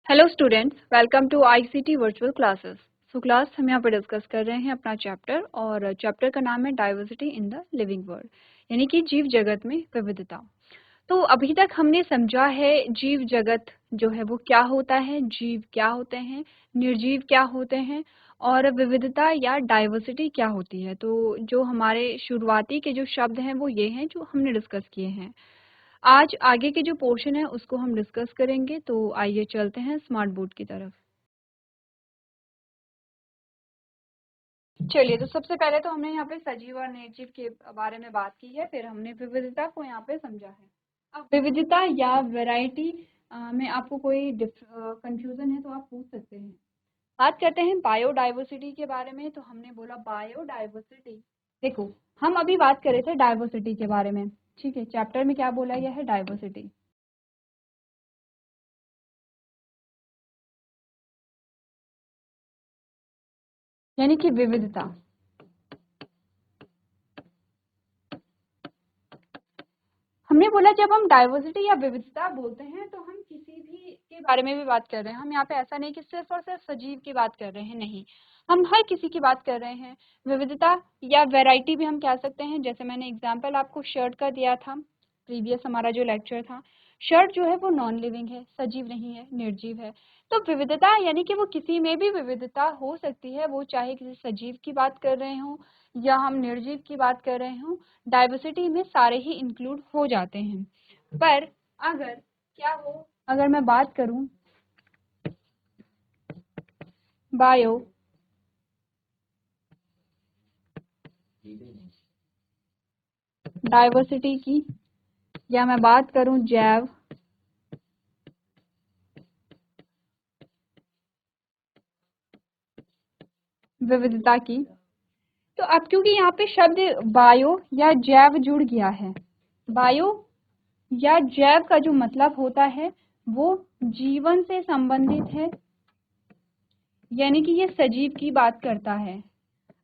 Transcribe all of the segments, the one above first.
Hello students, welcome to ICT virtual classes. Class हम यहाँ पर डिस्कस कर रहे हैं अपना चैप्टर, और चैप्टर का नाम है diversity in the living world, यानी कि जीव जगत में विविधता। तो अभी तक हमने समझा है जीव जगत जो है वो क्या होता है, जीव क्या होते हैं, निर्जीव क्या होते हैं, और विविधता या डाइवर्सिटी क्या होती है। तो जो हमारे शुरुआती के जो शब्द हैं वो ये हैं जो हमने डिस्कस किए हैं। आज आगे के जो पोर्शन है उसको हम डिस्कस करेंगे। तो आइए चलते हैं स्मार्ट बोर्ड की तरफ। चलिए, तो सबसे पहले तो हमने यहाँ पे सजीव और निर्जीव के बारे में बात की है, फिर हमने विविधता को यहाँ पे समझा है। अब विविधता या वैरायटी में आपको कोई कंफ्यूजन है तो आप पूछ सकते हैं। बात करते हैं बायोडाइवर्सिटी के बारे में। तो हमने बोला बायोडाइवर्सिटी, देखो हम अभी बात कर रहे थे डाइवर्सिटी के बारे में, ठीक है। चैप्टर में क्या बोला गया है, डाइवर्सिटी, यानी कि विविधता। हमने बोला जब हम डाइवर्सिटी या विविधता बोलते हैं तो हम किसी भी के बारे में भी बात कर रहे हैं। हम यहाँ पे ऐसा नहीं कि सिर्फ और सिर्फ सजीव की बात कर रहे हैं, नहीं, हम हर किसी की बात कर रहे हैं। विविधता या वैरायटी भी हम कह सकते हैं। जैसे मैंने एग्जांपल आपको शर्ट का दिया था, प्रीवियस हमारा जो लेक्चर था। शर्ट जो है वो नॉन लिविंग है, सजीव नहीं है, निर्जीव है। तो विविधता यानी कि वो किसी में भी विविधता हो सकती है, वो चाहे किसी सजीव की बात कर रहे हो या हम निर्जीव की बात कर रहे हो, डाइवर्सिटी में सारे ही इंक्लूड हो जाते हैं। पर अगर क्या हो, अगर मैं बात करूं बायो डाइवर्सिटी की, या मैं बात करूं जैव विविधता की, तो अब क्योंकि यहाँ पे शब्द बायो या जैव जुड़ गया है, बायो या जैव का जो मतलब होता है वो जीवन से संबंधित है, यानी कि ये सजीव की बात करता है।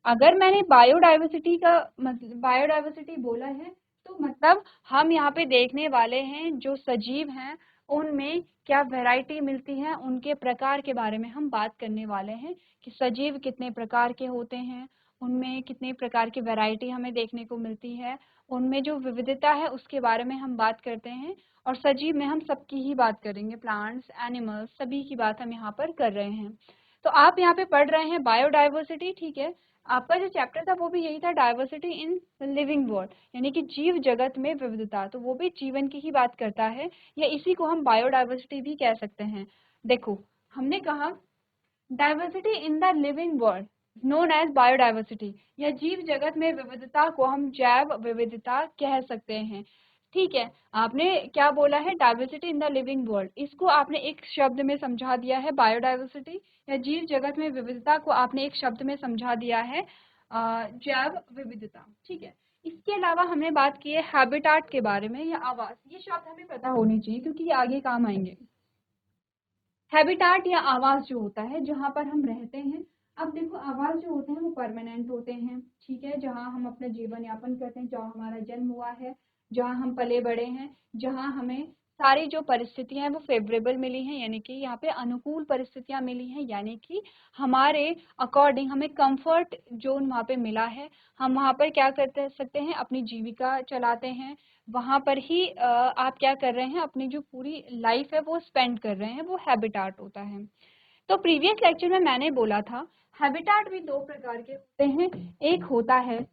अगर मैंने बायोडाइवर्सिटी का मतलब बायोडाइवर्सिटी बोला है तो मतलब हम यहाँ पे देखने वाले हैं जो सजीव हैं उनमें क्या वैरायटी मिलती है, उनके प्रकार के बारे में हम बात करने वाले हैं कि सजीव कितने प्रकार के होते हैं, उनमें कितने प्रकार की वैरायटी हमें देखने को मिलती है, उनमें जो विविधता है उसके बारे में हम बात करते हैं। और सजीव में हम सबकी ही बात करेंगे, प्लांट्स, एनिमल्स, सभी की बात हम यहाँ पर कर रहे हैं। तो आप यहाँ पे पढ़ रहे हैं बायोडाइवर्सिटी, ठीक है। आपका जो चैप्टर था वो भी यही था, डाइवर्सिटी इन लिविंग वर्ल्ड, यानी कि जीव जगत में विविधता। तो वो भी जीवन की ही बात करता है, या इसी को हम बायोडाइवर्सिटी भी कह सकते हैं। देखो, हमने कहा diversity in the living world known as biodiversity, या जीव जगत में विविधता को हम जैव विविधता कह सकते हैं, ठीक है। आपने क्या बोला है, diversity in the living world, इसको आपने एक शब्द में समझा दिया है बायोडाइवर्सिटी, या जीव जगत में विविधता को आपने एक शब्द में समझा दिया है जैव विविधता, ठीक है। इसके अलावा हमने बात की है हैबिटाट के बारे में या आवास। ये शब्द हमें पता होनी चाहिए क्योंकि ये आगे काम आएंगे। हैबिटाट या आवास जो होता है जहाँ पर हम रहते हैं। अब देखो, आवास जो होते हैं वो परमानेंट होते हैं, ठीक है, जहाँ हम अपना जीवन यापन करते हैं, जहाँ हमारा जन्म हुआ है, जहाँ हम पले बड़े हैं, जहाँ हमें सारी जो परिस्थितियां हैं वो फेवरेबल मिली हैं, यानी कि यहाँ पे अनुकूल परिस्थितियां मिली हैं, यानी कि हमारे अकॉर्डिंग हमें कंफर्ट जोन वहाँ पे मिला है। हम वहाँ पर क्या करते सकते हैं, अपनी जीविका चलाते हैं। वहां पर ही आप क्या कर रहे हैं, अपनी जो पूरी लाइफ है वो स्पेंड कर रहे हैं, वो हैबिटाट होता है। तो प्रीवियस लेक्चर में मैंने बोला था हैबिटाट भी दो प्रकार के होते हैं। एक होता है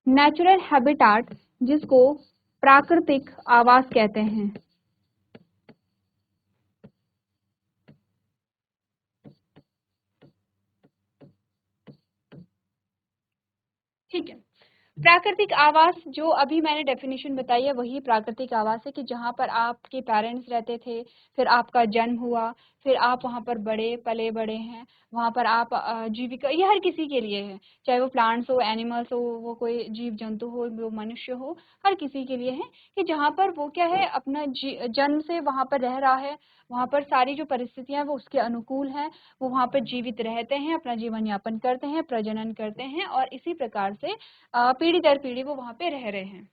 नेचुरल हैबिटाट, जिसको प्राकृतिक आवास कहते हैं, ठीक है। प्राकृतिक आवास जो अभी मैंने डेफिनेशन बताई है वही प्राकृतिक आवास है, कि जहाँ पर आपके पेरेंट्स रहते थे, फिर आपका जन्म हुआ, फिर आप वहाँ पर बड़े पले बड़े हैं, वहाँ पर आप जीविका, ये हर किसी के लिए है, चाहे वो प्लांट्स हो, एनिमल्स हो, वो कोई जीव जंतु हो, वो मनुष्य हो, हर किसी के लिए है कि जहाँ पर वो क्या है, अपना जन्म से वहाँ पर रह रहा है, वहाँ पर सारी जो परिस्थितियां वो उसके अनुकूल हैं, वो वहाँ पर जीवित रहते हैं, अपना जीवन यापन करते हैं, प्रजनन करते हैं और इसी प्रकार से पीढ़ी दर पीढ़ी वो वहाँ पे रह रहे हैं।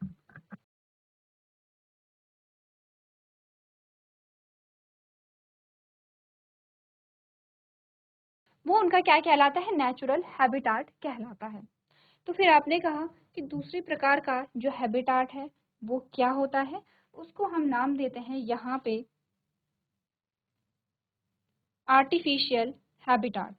वो उनका क्या कहलाता है, नेचुरल हैबिटाट कहलाता है। तो फिर आपने कहा कि दूसरे प्रकार का जो हैबिटाट है वो क्या होता है, उसको हम नाम देते हैं यहाँ पे आर्टिफिशियल हैबिटाट।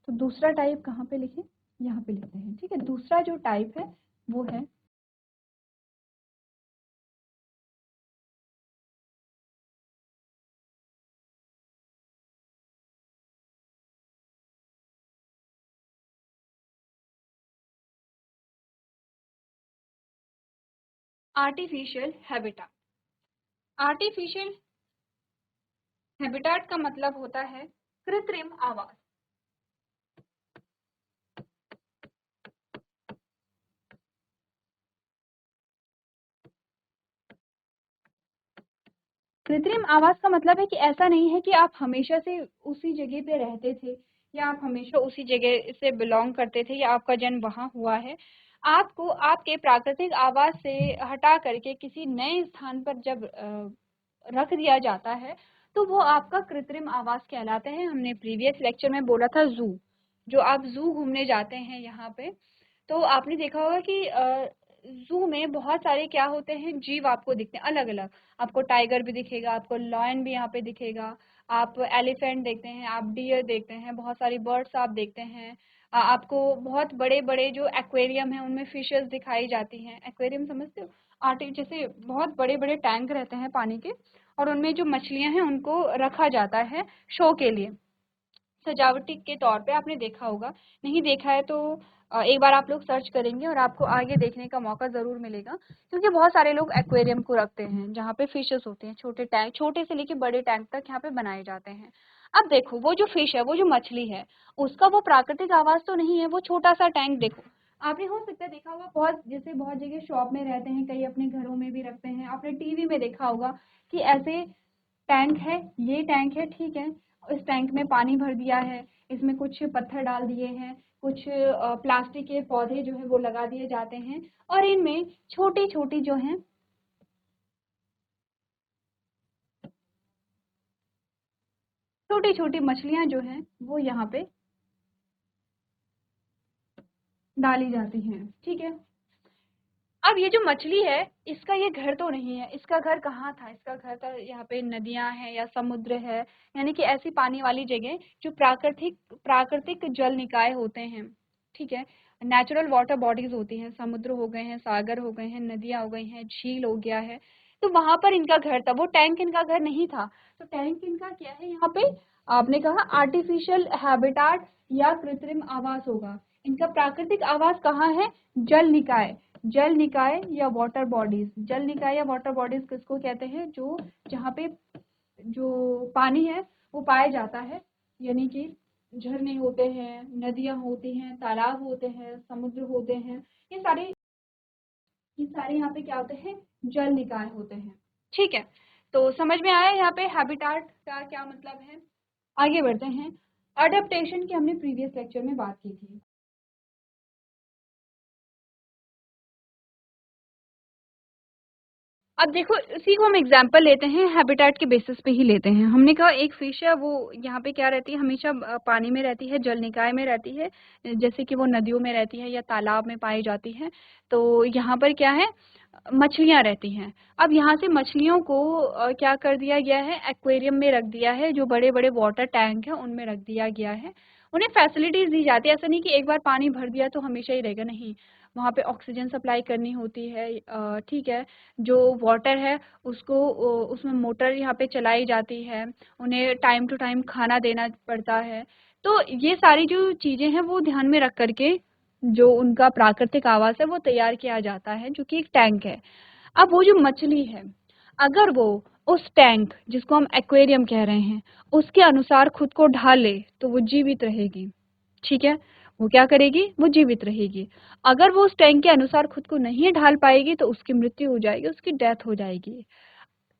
तो दूसरा टाइप कहाँ पे लिखे, यहाँ पे लिखते हैं, ठीक है। दूसरा जो टाइप है वो है आर्टिफिशियल हैबिटाट। आर्टिफिशियल हैबिटाट का मतलब होता है कृत्रिम आवास। कृत्रिम आवास का मतलब है कि ऐसा नहीं है कि आप हमेशा से उसी जगह पे रहते थे या आप हमेशा उसी जगह से बिलोंग करते थे या आपका जन्म वहाँ हुआ है। आपको आपके प्राकृतिक आवास से हटा करके किसी नए स्थान पर जब रख दिया जाता है तो वो आपका कृत्रिम आवास कहलाते हैं। हमने प्रीवियस लेक्चर में बोला था जू, जो आप जू घूमने जाते हैं यहाँ पे, तो आपने देखा होगा कि जू में बहुत सारे क्या होते हैं, जीव आपको दिखते हैं अलग अलग। आपको टाइगर भी दिखेगा, आपको लॉयन भी यहाँ पे दिखेगा, आप एलिफेंट देखते हैं, आप डियर देखते हैं, बहुत सारी बर्ड्स आप देखते हैं। आपको बहुत बड़े बड़े जो एक्वेरियम है उनमें फिशेस दिखाई जाती हैं। एक्वेरियम समझते हो, आर्टिक जैसे बहुत बड़े बड़े टैंक रहते हैं पानी के और उनमें जो मछलियां हैं उनको रखा जाता है शो के लिए, सजावटी के तौर पे। आपने देखा होगा, नहीं देखा है तो एक बार आप लोग सर्च करेंगे और आपको आगे देखने का मौका ज़रूर मिलेगा, क्योंकि बहुत सारे लोग एक्वेरियम को रखते हैं जहाँ पे फिशेस होते हैं। छोटे टैंक, छोटे से लेके बड़े टैंक तक यहाँ पे बनाए जाते हैं। अब देखो वो जो फिश है, वो जो मछली है, उसका वो प्राकृतिक आवास तो नहीं है, वो छोटा सा टैंक देखो। आपने हो सकता है देखा होगा, बहुत जैसे बहुत जगह शॉप में रहते हैं, कई अपने घरों में भी रखते हैं, आपने टीवी में देखा होगा कि ऐसे टैंक है, ये टैंक है, ठीक है। इस टैंक में पानी भर दिया है, इसमें कुछ पत्थर डाल दिए हैं, कुछ प्लास्टिक के पौधे जो है वो लगा दिए जाते हैं और इनमें छोटी छोटी जो है छोटी छोटी मछलियां जो हैं वो यहाँ पे डाली जाती हैं, ठीक है। अब ये जो मछली है, इसका ये घर तो नहीं है, इसका घर कहाँ था, इसका घर तो यहाँ पे नदियां हैं या समुद्र है, यानी कि ऐसी पानी वाली जगह जो प्राकृतिक प्राकृतिक जल निकाय होते हैं, ठीक है। नेचुरल वाटर बॉडीज होती हैं, समुद्र हो गए हैं, सागर हो गए हैं, नदियां हो गई हैं, झील हो गया है, तो वहां पर इनका घर था। वो टैंक इनका घर नहीं था, तो टैंक इनका क्या है यहाँ पे, आपने कहा आर्टिफिशियल हैबिटाट या कृत्रिम आवास होगा। इनका प्राकृतिक आवास कहाँ है, जल निकाय। जल निकाय या वाटर बॉडीज, जल निकाय या वाटर बॉडीज किसको कहते हैं, जो जहाँ पे जो पानी है वो पाया जाता है, यानी कि झरने होते हैं, नदियां होती हैं, तालाब होते हैं, समुद्र होते हैं, ये सारे यहाँ पे क्या होते हैं, जल निकाय होते हैं, ठीक है। तो समझ में आया यहाँ पे हैबिटाट का क्या मतलब है। आगे बढ़ते हैं। अडेप्टेशन की हमने प्रीवियस लेक्चर में बात की थी। अब देखो इसी को हम एग्जाम्पल लेते हैं, हैबिटेट के बेसिस पे ही लेते हैं। हमने कहा एक फिश है, वो यहाँ पे क्या रहती है, हमेशा पानी में रहती है, जल निकाय में रहती है, जैसे कि वो नदियों में रहती है या तालाब में पाई जाती है। तो यहाँ पर क्या है, मछलियाँ रहती हैं। अब यहाँ से मछलियों को क्या कर दिया गया है, एक्वेरियम में रख दिया है, जो बड़े बड़े वाटर टैंक हैं उनमें रख दिया गया है। उन्हें फैसिलिटीज दी जाती है, ऐसा नहीं कि एक बार पानी भर दिया तो हमेशा ही रहेगा, नहीं। वहाँ पे ऑक्सीजन सप्लाई करनी होती है, ठीक है। जो वाटर है उसको उसमें मोटर यहाँ पे चलाई जाती है, उन्हें टाइम टू टाइम खाना देना पड़ता है। तो ये सारी जो चीज़ें हैं वो ध्यान में रख करके जो उनका प्राकृतिक आवास है वो तैयार किया जाता है, जो कि एक टैंक है। अब वो जो मछली है, अगर वो उस टैंक जिसको हम एक्वेरियम कह रहे हैं उसके अनुसार खुद को ढाल ले तो वो जीवित रहेगी, ठीक है। वो क्या करेगी, वो जीवित रहेगी। अगर वो उस टैंक के अनुसार खुद को नहीं ढाल पाएगी तो उसकी मृत्यु हो जाएगी, उसकी डेथ हो जाएगी।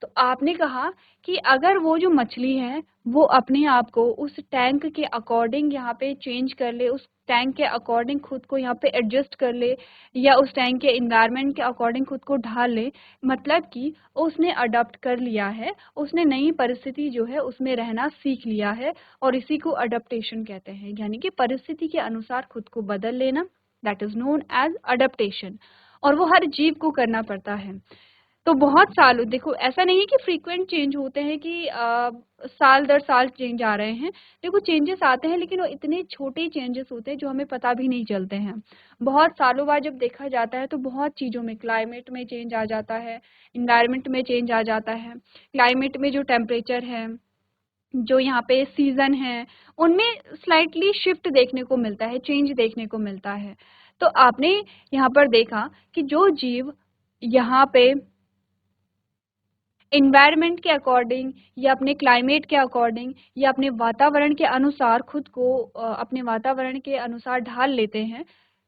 तो आपने कहा कि अगर वो जो मछली है वो अपने आप को उस टैंक के अकॉर्डिंग यहाँ पे चेंज कर ले, उस टैंक के अकॉर्डिंग खुद को यहाँ पे एडजस्ट कर ले, या उस टैंक के इन्वायरमेंट के अकॉर्डिंग खुद को ढाल ले, मतलब कि उसने अडॉप्ट कर लिया है, उसने नई परिस्थिति जो है उसमें रहना सीख लिया है, और इसी को अडप्टेशन कहते हैं, यानी कि परिस्थिति के अनुसार खुद को बदल लेना, that is known as adaptation. और वो हर जीव को करना पड़ता है। तो बहुत साल, देखो ऐसा नहीं है कि फ्रीक्वेंट चेंज होते हैं कि साल दर साल चेंज आ रहे हैं। देखो चेंजेस आते हैं, लेकिन वो इतने छोटे चेंजेस होते हैं जो हमें पता भी नहीं चलते हैं। बहुत सालों बाद जब देखा जाता है तो बहुत चीज़ों में, क्लाइमेट में चेंज आ जाता है, इन्वायरमेंट में चेंज आ जाता है। क्लाइमेट में जो टेम्परेचर है, जो यहाँ पे सीजन है, उनमें स्लाइटली शिफ्ट देखने को मिलता है, चेंज देखने को मिलता है। तो आपने यहाँ पर देखा कि जो जीव यहाँ पे इन्वायरमेंट के अकॉर्डिंग, या अपने क्लाइमेट के अकॉर्डिंग, या अपने वातावरण के अनुसार खुद को अपने वातावरण के अनुसार ढाल लेते हैं,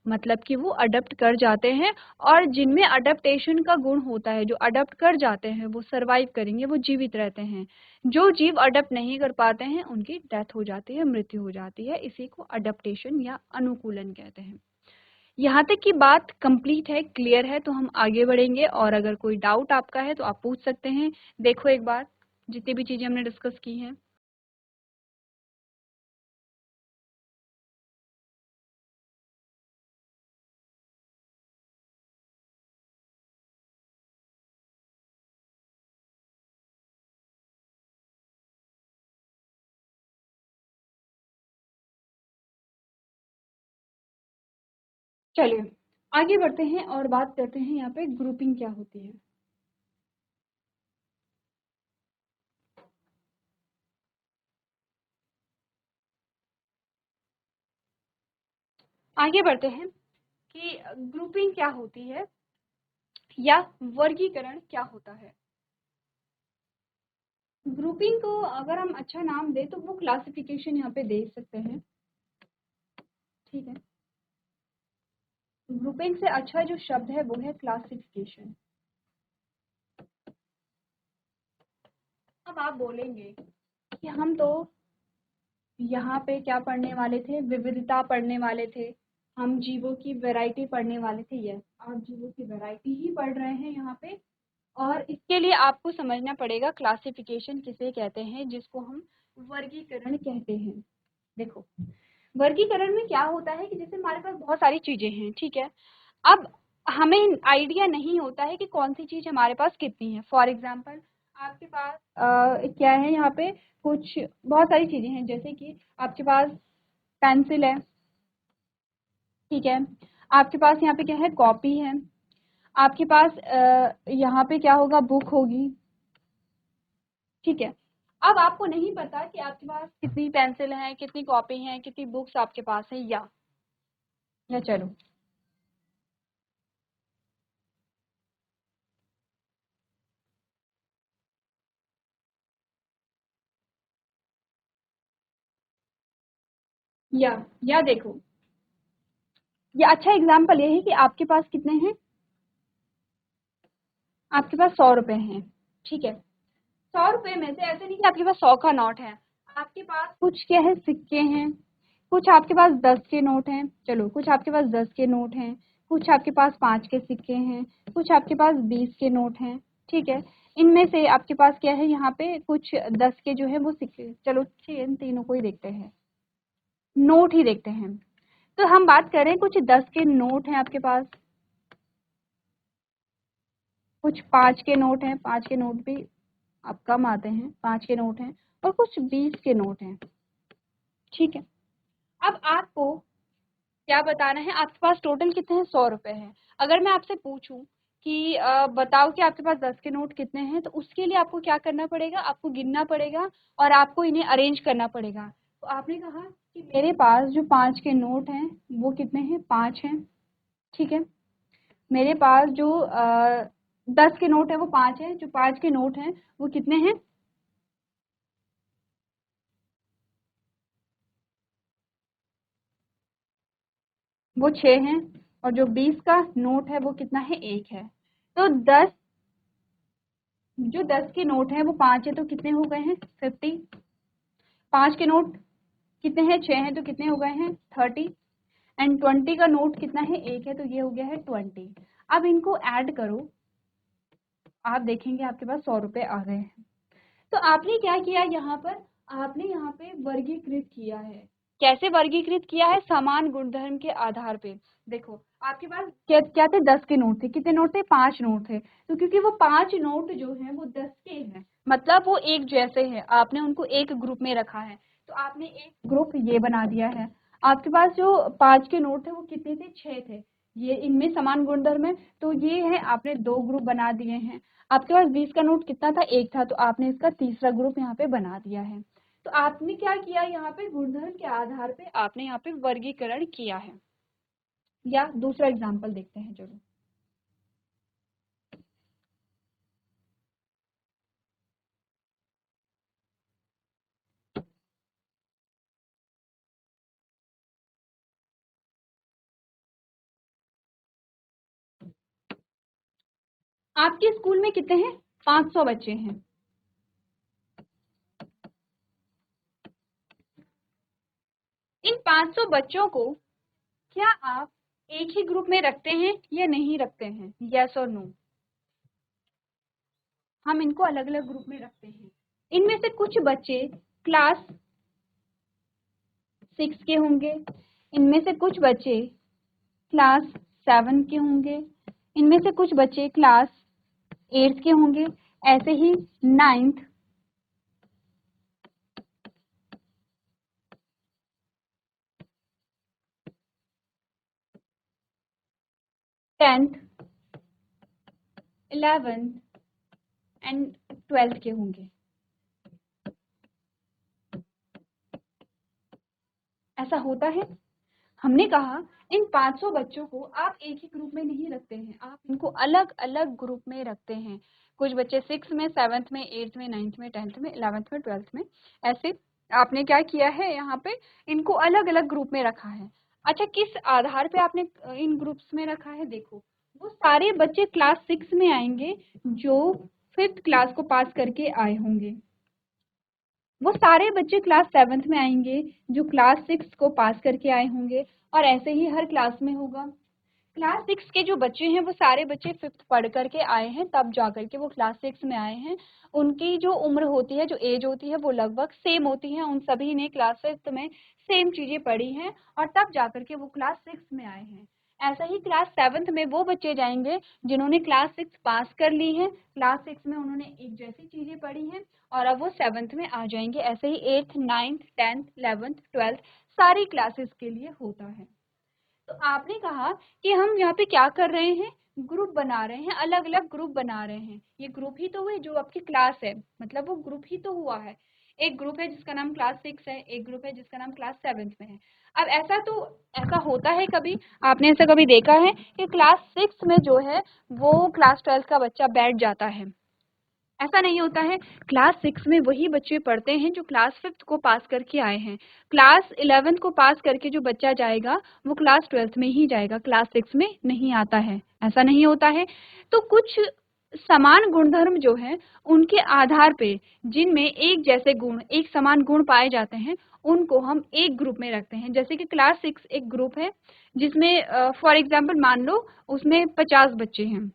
मतलब कि वो अडप्ट कर जाते हैं। और जिनमें अडप्टेशन का गुण होता है, जो अडप्ट कर जाते हैं, वो सरवाइव करेंगे, वो जीवित रहते हैं। जो जीव अडप्ट नहीं कर पाते हैं उनकी डेथ हो जाती है, मृत्यु हो जाती है। इसी को अडप्टेशन या अनुकूलन कहते हैं। यहाँ तक की बात कंप्लीट है, क्लियर है, तो हम आगे बढ़ेंगे। और अगर कोई डाउट आपका है तो आप पूछ सकते हैं। देखो एक बार जितनी भी चीजें हमने डिस्कस की हैं। चलिए आगे बढ़ते हैं और बात करते हैं यहाँ पे ग्रुपिंग क्या होती है। आगे बढ़ते हैं कि ग्रुपिंग क्या होती है या वर्गीकरण क्या होता है। ग्रुपिंग को अगर हम अच्छा नाम दें तो वो क्लासिफिकेशन यहाँ पे दे सकते हैं, ठीक है। ग्रुपिंग से अच्छा जो शब्द है वो है क्लासिफिकेशन। अब आप बोलेंगे कि हम तो यहाँ पे क्या पढ़ने वाले थे, विविधता पढ़ने वाले थे, हम जीवों की वैरायटी पढ़ने वाले थे। यस, आप जीवों की वैरायटी ही पढ़ रहे हैं यहाँ पे। और इसके लिए आपको समझना पड़ेगा क्लासिफिकेशन किसे कहते हैं, जिसको हम वर्गीकरण कहते हैं। देखो वर्गीकरण में क्या होता है कि जैसे हमारे पास बहुत सारी चीजें हैं, ठीक है। अब हमें आइडिया नहीं होता है कि कौन सी चीज हमारे पास कितनी है। फॉर एग्जाम्पल आपके पास क्या है यहाँ पे, कुछ बहुत सारी चीजें हैं, जैसे कि आपके पास पेंसिल है, ठीक है। आपके पास यहाँ पे क्या है, कॉपी है। आपके पास यहाँ पे क्या होगा, बुक होगी, ठीक है। अब आपको नहीं पता कि आपके पास कितनी पेंसिल है, कितनी कॉपी है, कितनी बुक्स आपके पास है, या चलो या देखो, ये अच्छा एग्जाम्पल ये है कि आपके पास कितने हैं, आपके पास 100 रुपए हैं, ठीक है। 100 रुपए में से ऐसे नहीं कि आपके पास 100 का नोट है, आपके पास कुछ क्या है, सिक्के हैं, कुछ आपके पास 10 के नोट हैं, चलो कुछ आपके पास 10 के नोट हैं, कुछ आपके पास 5 के सिक्के हैं, कुछ आपके पास 20 के नोट हैं, ठीक है। इनमें से आपके पास क्या है, यहाँ पे कुछ 10 के जो है वो सिक्के, चलो ठीक है, इन तीनों को ही देखते हैं, नोट ही देखते हैं। तो हम बात करें, कुछ 10 के नोट हैं आपके पास, कुछ 5 के नोट हैं, 5 के नोट भी अब कम आते हैं, 5 के नोट हैं, और कुछ 20 के नोट हैं, ठीक है। अब आपको क्या बताना है, आपके पास टोटल कितने हैं, 100 रुपए हैं। अगर मैं आपसे पूछूं कि बताओ कि आपके पास 10 के नोट कितने हैं, तो उसके लिए आपको क्या करना पड़ेगा, आपको गिनना पड़ेगा और आपको इन्हें अरेंज करना पड़ेगा। तो आपने कहा कि मेरे पास जो 5 के नोट हैं वो कितने हैं, 5 हैं, ठीक है। मेरे पास जो 10 के नोट है वो 5 है, जो 5 के नोट हैं वो कितने हैं, वो 6 हैं, और जो 20 का नोट है वो कितना है, 1 है। तो 10, जो 10 के नोट हैं वो 5 है, तो कितने हो गए हैं, 50। 5 के नोट कितने हैं, 6 हैं, तो कितने हो गए हैं, 30। एंड 20 का नोट कितना है, 1 है, तो ये हो गया है 20। अब इनको ऐड करो, आप देखेंगे आपके पास 100 रुपये आ गए हैं। तो आपने क्या किया यहाँ पर, आपने यहाँ पे वर्गीकृत किया है। कैसे वर्गीकृत किया है, समान गुणधर्म के आधार पे। देखो आपके पास क्या क्या थे, 10 के नोट थे, कितने नोट थे, 5 नोट थे। तो क्योंकि वो 5 नोट जो है वो 10 के हैं, मतलब वो एक जैसे हैं, आपने उनको एक ग्रुप में रखा है, तो आपने एक ग्रुप ये बना दिया है। आपके पास जो 5 के नोट थे वो कितने थे, 6 थे, ये इनमें समान गुणधर्म है, तो ये है आपने 2 ग्रुप बना दिए हैं। आपके पास 20 का नोट कितना था, 1 था, तो आपने इसका तीसरा ग्रुप यहाँ पे बना दिया है। तो आपने क्या किया, यहाँ पे गुणधर्म के आधार पे आपने यहाँ पे वर्गीकरण किया है। या दूसरा एग्जाम्पल देखते हैं जरूर। आपके स्कूल में कितने हैं, 500 बच्चे हैं। इन 500 बच्चों को क्या आप एक ही ग्रुप में रखते हैं या नहीं रखते हैं, यस और नो। हम इनको अलग अलग ग्रुप में रखते हैं। इनमें से कुछ बच्चे क्लास 6 के होंगे, इनमें से कुछ बच्चे क्लास 7 के होंगे, इनमें से कुछ बच्चे क्लास 8 के होंगे, ऐसे ही 9th, 10th, 11th and 12th के होंगे। ऐसा होता है। हमने कहा इन 500 बच्चों को आप एक ही ग्रुप में नहीं रखते हैं, आप इनको अलग अलग ग्रुप में रखते हैं। कुछ बच्चे 6 में, 7th में, 8th में, 9th में, 10th में, 11th में, 12th में, ऐसे आपने क्या किया है, यहाँ पे इनको अलग अलग ग्रुप में रखा है। अच्छा, किस आधार पे आपने इन ग्रुप्स में रखा है, देखो वो सारे बच्चे क्लास 6 में आएंगे जो 5th क्लास को पास करके आए होंगे, वो सारे बच्चे क्लास 7th में आएंगे जो क्लास 6 को पास करके आए होंगे, और ऐसे ही हर क्लास में होगा। क्लास 6 के जो बच्चे हैं वो सारे बच्चे 5th पढ़ करके आए हैं, तब जाकर के वो क्लास 6 में आए हैं। उनकी जो उम्र होती है, जो एज होती है, वो लगभग सेम होती है, उन सभी ने क्लास 5th में सेम चीजें पढ़ी हैं, और तब जाकर के वो क्लास 6 में आए हैं। ऐसा ही क्लास 7th में वो बच्चे जाएंगे जिन्होंने क्लास 6 पास कर ली है, क्लास 6 में उन्होंने एक जैसी चीजें पढ़ी हैं, और अब वो 7th में आ जाएंगे। ऐसे ही 8th, 9th, 10th, 11th, 12th सारी क्लासेस के लिए होता है। तो आपने कहा कि हम यहाँ पे क्या कर रहे हैं, ग्रुप बना रहे हैं, अलग अलग ग्रुप बना रहे हैं। ये ग्रुप ही तो हुए जो आपकी क्लास है, मतलब वो ग्रुप ही तो हुआ है। एक ग्रुप है जिसका नाम क्लास 6 है, एक ग्रुप है जिसका नाम क्लास 7th में है। अब ऐसा होता है कभी, आपने ऐसा कभी देखा है कि क्लास 6 में जो है वो क्लास 12th का बच्चा बैठ जाता है, ऐसा नहीं होता है। क्लास 6 में वही बच्चे पढ़ते हैं जो क्लास 5th को पास करके आए हैं। क्लास 11th को पास करके जो बच्चा जाएगा वो क्लास 12th में ही जाएगा, क्लास 6 में नहीं आता है, ऐसा नहीं होता है। तो कुछ समान गुणधर्म जो है उनके आधार पे, जिनमें एक जैसे गुण, एक समान गुण पाए जाते हैं, उनको हम एक ग्रुप में रखते हैं। जैसे कि क्लास 6 एक ग्रुप है जिसमें फॉर एग्जाम्पल मान लो उसमें 50 बच्चे हैं,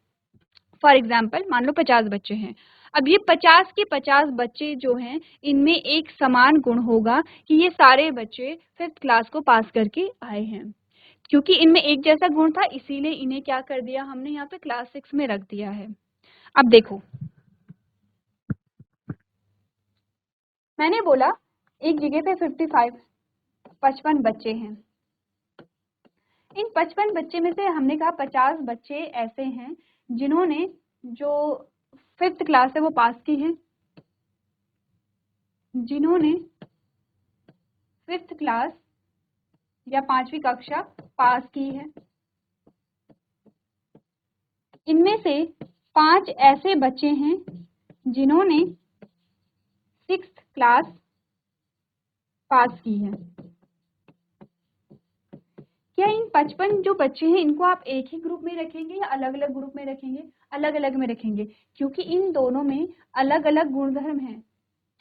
फॉर एग्जाम्पल मान लो 50 बच्चे हैं। अब ये 50 के 50 बच्चे जो हैं इनमें एक समान गुण होगा कि ये सारे बच्चे 5th क्लास को पास करके आए हैं। क्योंकि इनमें एक जैसा गुण था इसीलिए इन्हें क्या कर दिया हमने, यहाँ पे क्लास 6 में रख दिया है। अब देखो, मैंने बोला एक जगह पे 55 बच्चे हैं। इन 55 बच्चे में से हमने कहा 50 बच्चे ऐसे हैं जिन्होंने जो 5th क्लास है वो पास की है, जिन्होंने 5th क्लास या 5वीं कक्षा पास की है। इनमें से 5 ऐसे बच्चे हैं जिन्होंने 6th क्लास पास की है। क्या इन 55 जो बच्चे हैं इनको आप एक ही ग्रुप में रखेंगे या अलग अलग ग्रुप में रखेंगे? अलग अलग में रखेंगे, क्योंकि इन दोनों में अलग अलग गुणधर्म हैं।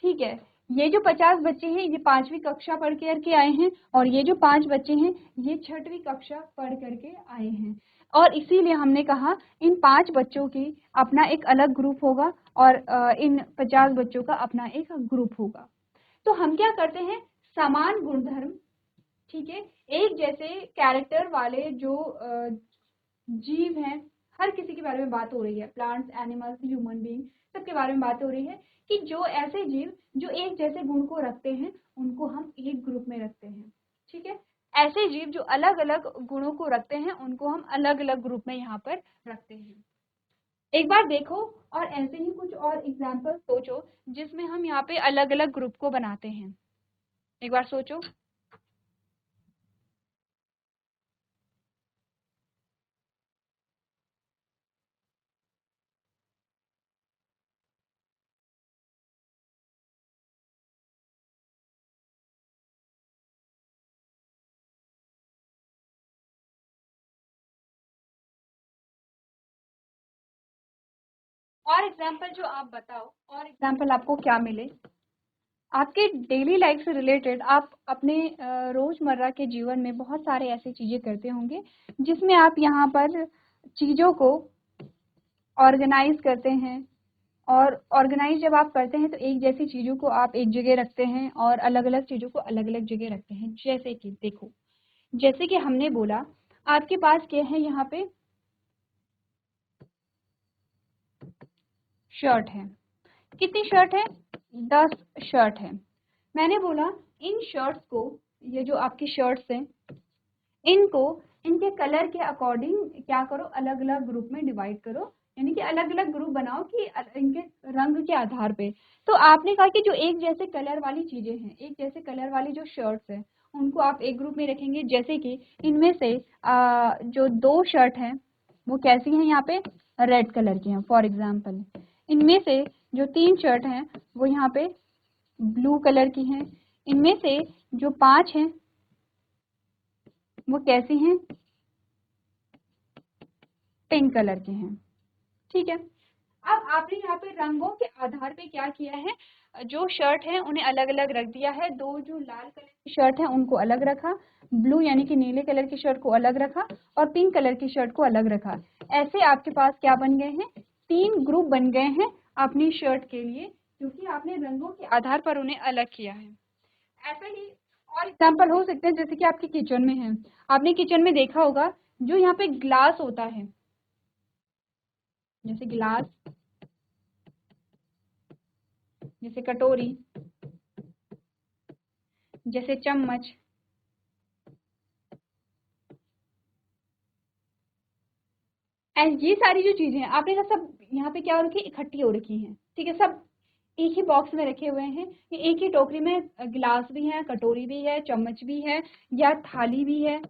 ठीक है, ये जो 50 बच्चे हैं ये 5वीं कक्षा पढ़ करके आए हैं, और ये जो 5 बच्चे हैं ये 6वीं कक्षा पढ़ करके आए हैं, और इसीलिए हमने कहा इन 5 बच्चों की अपना एक अलग ग्रुप होगा और इन 50 बच्चों का अपना एक ग्रुप होगा। तो हम क्या करते हैं, समान गुणधर्म, ठीक है, एक जैसे कैरेक्टर वाले जो जीव हैं, हर किसी के बारे में बात हो रही है, प्लांट्स, एनिमल्स, ह्यूमन बीइंग, सबके बारे में बात हो रही है कि जो ऐसे जीव जो एक जैसे गुण को रखते हैं उनको हम एक ग्रुप में रखते हैं। ठीक है, ऐसे जीव जो अलग अलग गुणों को रखते हैं उनको हम अलग अलग ग्रुप में यहाँ पर रखते हैं। एक बार देखो और ऐसे ही कुछ और एग्जाम्पल सोचो जिसमें हम यहाँ पे अलग अलग ग्रुप को बनाते हैं। एक बार सोचो। और एग्जाम्पल जो आप बताओ, और एग्जाम्पल आपको क्या मिले आपके डेली लाइफ से रिलेटेड। आप अपने रोजमर्रा के जीवन में बहुत सारे ऐसी चीजें करते होंगे जिसमें आप यहाँ पर चीजों को ऑर्गेनाइज करते हैं, और ऑर्गेनाइज जब आप करते हैं तो एक जैसी चीजों को आप एक जगह रखते हैं और अलग अलग चीजों को अलग अलग जगह रखते हैं। जैसे कि देखो, जैसे कि हमने बोला आपके पास क्या है, यहाँ पे शर्ट है। कितनी शर्ट है? 10 शर्ट है। मैंने बोला इन शर्ट्स को, ये जो आपकी शर्ट्स हैं, इनको इनके कलर के अकॉर्डिंग क्या करो, अलग अलग ग्रुप में डिवाइड करो, यानी कि अलग अलग ग्रुप बनाओ कि इनके रंग के आधार पे। तो आपने कहा कि जो एक जैसे कलर वाली चीजें हैं, एक जैसे कलर वाली जो शर्ट्स हैं उनको आप एक ग्रुप में रखेंगे। जैसे कि इनमें से जो 2 शर्ट हैं वो कैसी हैं, यहाँ पे रेड कलर की हैं फॉर एग्जाम्पल। इनमें से जो 3 शर्ट हैं वो यहाँ पे ब्लू कलर की हैं। इनमें से जो 5 हैं वो कैसी हैं, पिंक कलर के हैं। ठीक है, अब आपने यहाँ पे रंगों के आधार पे क्या किया है, जो शर्ट है उन्हें अलग अलग रख दिया है। 2 जो लाल कलर की शर्ट है उनको अलग रखा, ब्लू यानी कि नीले कलर की शर्ट को अलग रखा, और पिंक कलर की शर्ट को अलग रखा। ऐसे आपके पास क्या बन गए हैं, 3 ग्रुप बन गए हैं अपनी शर्ट के लिए, क्योंकि आपने रंगों के आधार पर उन्हें अलग किया है। ऐसा ही और एग्जाम्पल हो सकते हैं, जैसे कि आपके किचन में है। आपने किचन में देखा होगा जो यहाँ पे ग्लास होता है, जैसे गिलास, जैसे कटोरी, जैसे चम्मच, ये सारी जो चीजें हैं आपने कहा सब यहाँ पे क्या हो रखी है, इकट्ठी हो रखी हैं। ठीक है, सब एक ही बॉक्स में रखे हुए हैं, ये एक ही टोकरी में गिलास भी है, कटोरी भी है, चम्मच भी है, या थाली भी है,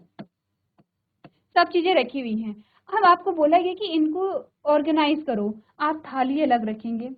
सब चीजें रखी हुई हैं। अब आपको बोला गया कि इनको ऑर्गेनाइज करो। आप थाली अलग रखेंगे,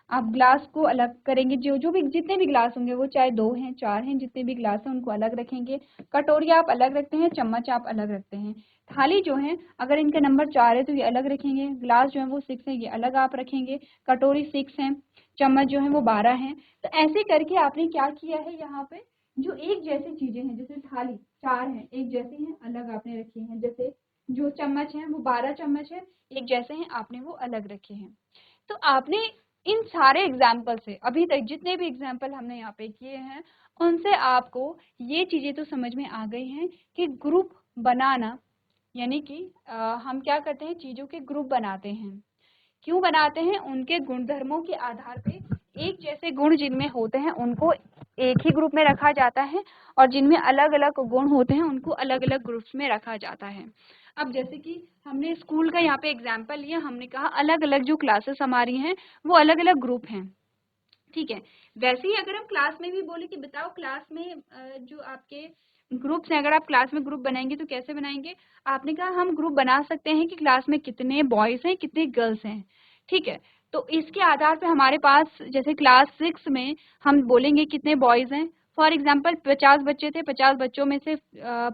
आप ग्लास को अलग करेंगे, जो जो भी जितने भी ग्लास होंगे, वो चाहे 2 हैं 4 हैं, जितने भी ग्लास हैं उनको अलग रखेंगे। कटोरी आप अलग रखते हैं, चम्मच आप अलग रखते हैं। थाली जो है अगर इनका नंबर 4 है तो ये अलग रखेंगे, ग्लास जो है वो 6 है, ये अलग आप रखेंगे, कटोरी 6 है, चम्मच जो है वो 12 है। तो ऐसे करके आपने क्या किया है, यहाँ पे जो एक जैसी चीजें हैं, जैसे थाली 4 है एक जैसी हैं, अलग आपने रखी हैं। जैसे जो चम्मच है वो 12 चम्मच है, एक जैसे हैं, आपने वो अलग रखे हैं। तो आपने इन सारे एग्जाम्पल से, अभी तक जितने भी एग्जाम्पल हमने यहाँ पे किए हैं, उनसे आपको ये चीजें तो समझ में आ गई हैं कि ग्रुप बनाना, यानी कि हम क्या करते हैं, चीजों के ग्रुप बनाते हैं। क्यों बनाते हैं, उनके गुणधर्मों के आधार पे एक जैसे गुण जिनमें होते हैं उनको एक ही ग्रुप में रखा जाता है, और जिनमें अलग अलग गुण होते हैं उनको अलग अलग ग्रुप्स में रखा जाता है। अब जैसे कि हमने स्कूल का यहाँ पे एग्जाम्पल लिया, हमने कहा अलग अलग जो क्लासेस हमारी हैं वो अलग अलग ग्रुप हैं। ठीक है, वैसे ही अगर हम क्लास में भी बोले कि बताओ क्लास में जो आपके ग्रुप्स हैं, अगर आप क्लास में ग्रुप बनाएंगे तो कैसे बनाएंगे, आपने कहा हम ग्रुप बना सकते हैं कि क्लास में कितने बॉयज हैं कितने गर्ल्स हैं। ठीक है, तो इसके आधार पे हमारे पास, जैसे क्लास 6 में हम बोलेंगे कितने बॉयज हैं, फॉर एग्जाम्पल 50 बच्चे थे, 50 बच्चों में से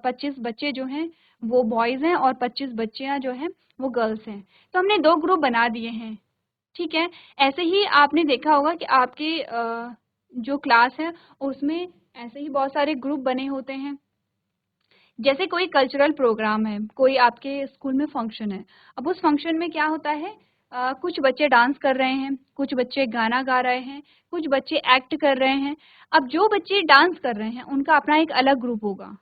25 बच्चे जो हैं वो बॉयज़ हैं और 25 बच्चियां जो हैं वो गर्ल्स हैं। तो हमने 2 ग्रुप बना दिए हैं, ठीक है। ऐसे ही आपने देखा होगा कि आपके जो क्लास है उसमें ऐसे ही बहुत सारे ग्रुप बने होते हैं। जैसे कोई कल्चरल प्रोग्राम है, कोई आपके स्कूल में फंक्शन है, अब उस फंक्शन में क्या होता है, कुछ बच्चे डांस कर रहे हैं, कुछ बच्चे गाना गा रहे हैं, कुछ बच्चे एक्ट कर रहे हैं। अब जो बच्चे डांस कर रहे हैं उनका अपना एक अलग ग्रुप होगा,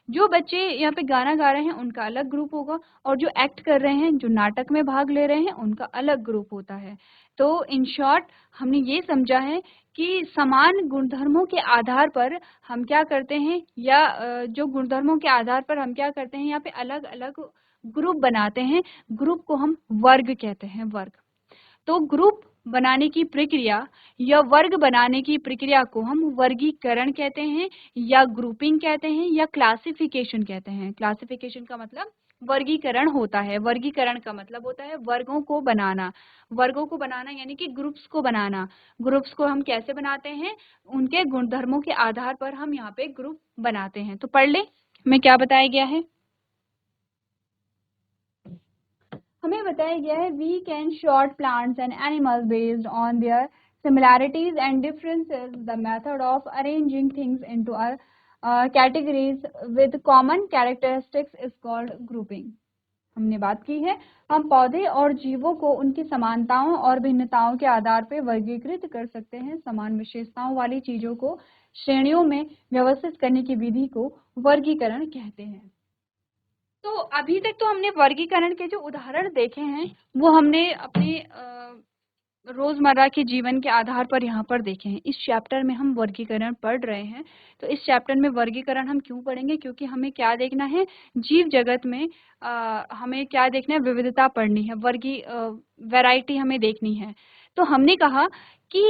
जो बच्चे यहाँ पे गाना गा रहे हैं उनका अलग ग्रुप होगा, और जो एक्ट कर रहे हैं, जो नाटक में भाग ले रहे हैं, उनका अलग ग्रुप होता है। तो इन शॉर्ट हमने ये समझा है कि समान गुणधर्मों के आधार पर हम क्या करते हैं, या जो गुणधर्मों के आधार पर हम क्या करते हैं, यहाँ पे अलग अलग ग्रुप बनाते हैं। ग्रुप को हम वर्ग कहते हैं, वर्ग। तो ग्रुप बनाने की प्रक्रिया या वर्ग बनाने की प्रक्रिया को हम वर्गीकरण कहते हैं, या ग्रुपिंग कहते हैं, या क्लासिफिकेशन कहते हैं। क्लासिफिकेशन का मतलब वर्गीकरण होता है, वर्गीकरण का मतलब होता है वर्गों को बनाना। वर्गों को बनाना यानी कि ग्रुप्स को बनाना। ग्रुप्स को हम कैसे बनाते हैं, उनके गुणधर्मों के आधार पर हम यहाँ पे ग्रुप बनाते हैं। तो पढ़ ले हमें क्या बताया गया है। हमें बताया गया है we can sort plants and animals based on their similarities and differences. The method of arranging things into categories with common characteristics is called grouping. हमने बात की है हम पौधे और जीवों को उनकी समानताओं और भिन्नताओं के आधार पर वर्गीकृत कर सकते हैं। समान विशेषताओं वाली चीजों को श्रेणियों में व्यवस्थित करने की विधि को वर्गीकरण कहते हैं। तो अभी तक तो हमने वर्गीकरण के जो उदाहरण देखे हैं वो हमने अपने रोजमर्रा के जीवन के आधार पर यहाँ पर देखे हैं। इस चैप्टर में हम वर्गीकरण पढ़ रहे हैं। तो इस चैप्टर में वर्गीकरण हम क्यों पढ़ेंगे, क्योंकि हमें क्या देखना है, जीव जगत में हमें क्या देखना है, विविधता पढ़नी है, वैरायटी हमें देखनी है। तो हमने कहा कि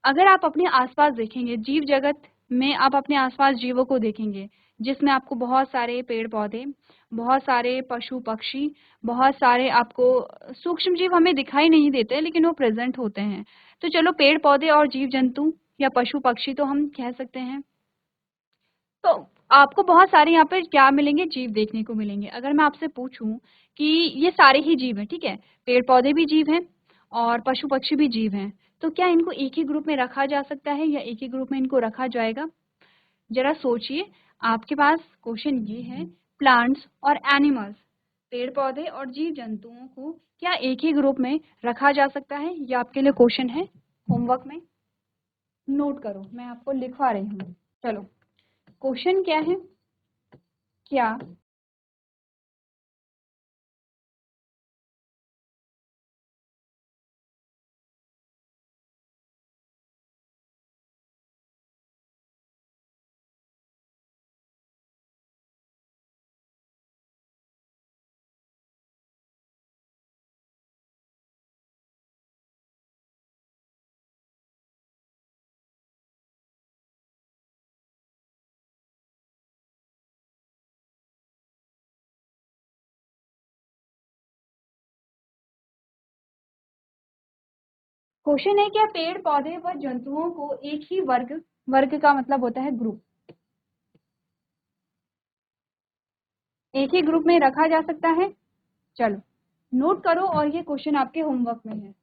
अगर आप अपने आसपास देखेंगे, जीव जगत में आप अपने आसपास जीवों को देखेंगे जिसमें आपको बहुत सारे पेड़ पौधे, बहुत सारे पशु पक्षी, बहुत सारे आपको सूक्ष्म जीव हमें दिखाई नहीं देते लेकिन वो प्रेजेंट होते हैं। तो चलो पेड़ पौधे और जीव जंतु या पशु पक्षी तो हम कह सकते हैं। तो आपको बहुत सारे यहाँ पे क्या मिलेंगे, जीव देखने को मिलेंगे। अगर मैं आपसे पूछूं कि ये सारे ही जीव हैं, ठीक है, पेड़ पौधे भी जीव हैं और पशु पक्षी भी जीव हैं, तो क्या इनको एक ही ग्रुप में रखा जा सकता है या एक ही ग्रुप में इनको रखा जाएगा? जरा सोचिए। आपके पास क्वेश्चन ये है, प्लांट्स और एनिमल्स, पेड़ पौधे और जीव जंतुओं को क्या एक ही ग्रुप में रखा जा सकता है? ये आपके लिए क्वेश्चन है, होमवर्क में नोट करो, मैं आपको लिखवा रही हूँ। चलो क्वेश्चन क्या है, क्या क्वेश्चन है, क्या पेड़ पौधे व जंतुओं को एक ही वर्ग, वर्ग का मतलब होता है ग्रुप, एक ही ग्रुप में रखा जा सकता है? चलो नोट करो और ये क्वेश्चन आपके होमवर्क में है।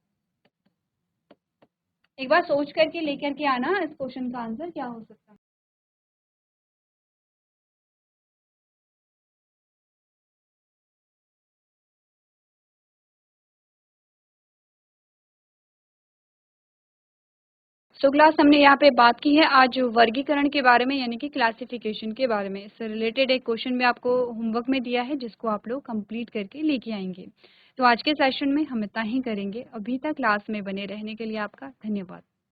एक बार सोच करके लेकर के आना इस क्वेश्चन का आंसर क्या हो सकता है। सो क्लास हमने यहाँ पे बात की है आज वर्गीकरण के बारे में, यानी कि क्लासिफिकेशन के बारे में। इससे रिलेटेड एक क्वेश्चन में आपको होमवर्क में दिया है जिसको आप लोग कंप्लीट करके लेके आएंगे। तो आज के सेशन में हम इतना ही करेंगे। अभी तक क्लास में बने रहने के लिए आपका धन्यवाद।